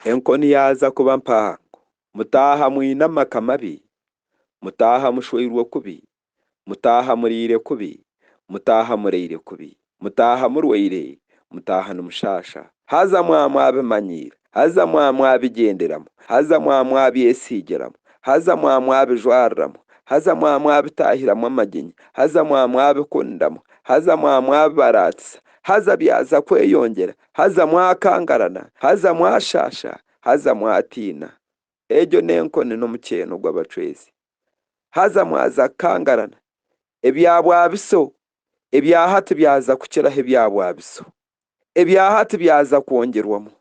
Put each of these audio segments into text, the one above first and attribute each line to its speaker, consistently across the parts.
Speaker 1: Enkoni yaza kuba mpango, mutaha mwine amaka mabi, mutaha mushwerwe kubi, mutaha muriire kubi, mutaha mureire kubi, mutaha murwaire, mutaha nimushasha, haza mwamwabimanyira, haza mwamwabigenderamo, haza mwamwabyesigiramo, haza mwamwabijwarramo, haza mwamwabitahiramu amagenyi, haza mwamwabikundamo, haza mwamwabibaratisa, haza byaza kweyongera, haza mwakangarana, haza mwashasha, haza mwatiina. Egyo n'enkoni n'omukyeno gw'abacwezi. Haza mwaza kangarana, ebyabwabiso, ebyahati byaza kukiraho ebyabwabiso, ebyahati byaza kwongerwamu,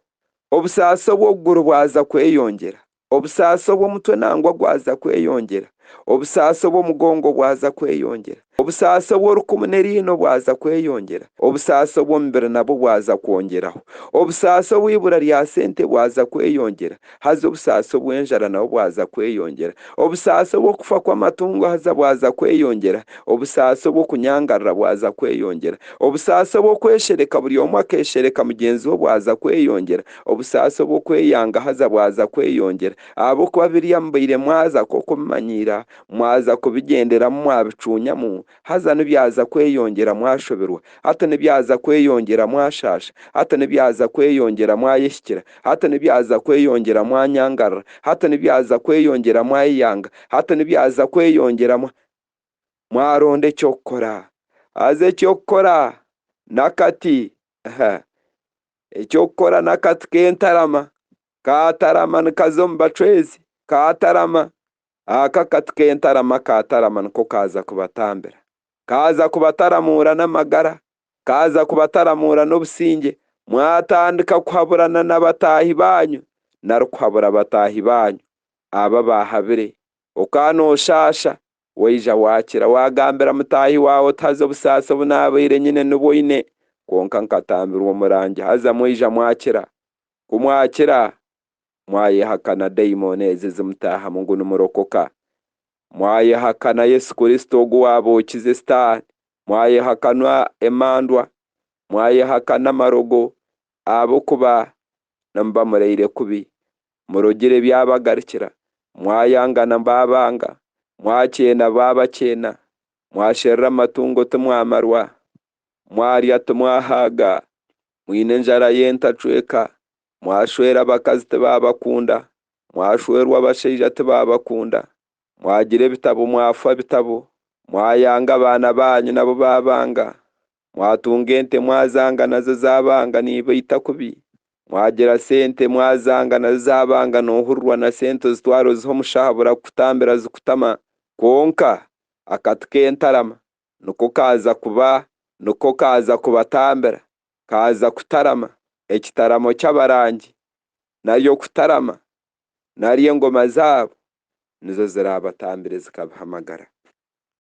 Speaker 1: obusaaso bw'okuguru bwaza kweyongera, obusaaso bw'omutwe nangwa bwaza kweyongera, obusaaso bw'omugongo bwaza kweyongera, obusaaso bw'orukumu n'eriino bwaza kweyongera, obusaaso bw'omubiri nabwo bwaza kwongeraho, obusaaso bw'ibura lya sente bwaza kweyongera, haza obusaaso bw'enjara nabwo bwaza kweyongera, obusaaso bw'okufa kw'amatungo haza bwaza kweyongera, obusaaso bw'okunyangarra bwaza kweyongera, obusaaso bw'okweshereka buri omu akeshereka mugenzi we bwaza kweyongera, obusaaso bw'okweyanga haza bwaza kweyongera, ahabw'okuba biriya mubaire mwaza k'okumanyira, mwaza kubigenderamu mwabicunyamu, haza nibyaza kweyongera mwashoberwa, hati nibyaza kweyongera mwashasha, hati nibyaza kweyongera mwayeshyikira, hati nibyaza kweyongera mwanyangarra, hati nibyaza kweyongera mwayanga, hati nibyaza kweyongera mwaronda ekyokukora. Haza ekyokukora nakati, ekyokukora nakati k'entarama, katarama nikaza omu bacwezi, katarama. Aka kati k'entarama katarama niko kaza kubatambira, kaza kubataramuura n'amagara, kaza kubataramuura n'obusinge, mwatandika kuhaburana n'abataahi banyu, narukuhabura abataahi banyu aba bahabire, okaana oshasha waija wakira wagambira mutaahi waawe taza obusaaso bunabaire nyine nibwoine konka nkatambirwa omurangi, haza mwaija mwakira, kumwakira mwayehakana daimoni ezi zimutahamu ngu nimurokoka, mwayehakana Yesu Kristo ogu wabokize Sitaani, mwayehakana emandwa, mwayehakana amarogo, ahabw'okuba nimuba mureire kubi, murugire byabagarukira, mwayangana babanga, mwakyena babakyena, mwasherra amatungo timwamarwa, mwarya timwahaaga, mwine enjara y'entacweka, mwashwera abakazi tibabakunda, mwashwerwa abashaija tibabakunda, mwagira ebitabo mwafa bitabo, mwayanga abaana banyu nabo babanga, mwatunga ente mwazanga nazo zabanga nibaita kubi, mwagira sente mwazanga nazo zabanga nohurwa na sente zitwaro ziho omushahabura kutambira zikutama, konka akati k'entarama niko kaza kuba, niko kaza kubatambira, kaza kutarama, ekitaramo ky'abarangi naryo kutarama, naryo engoma zaabo nizo zirabatambire zikabahamagara.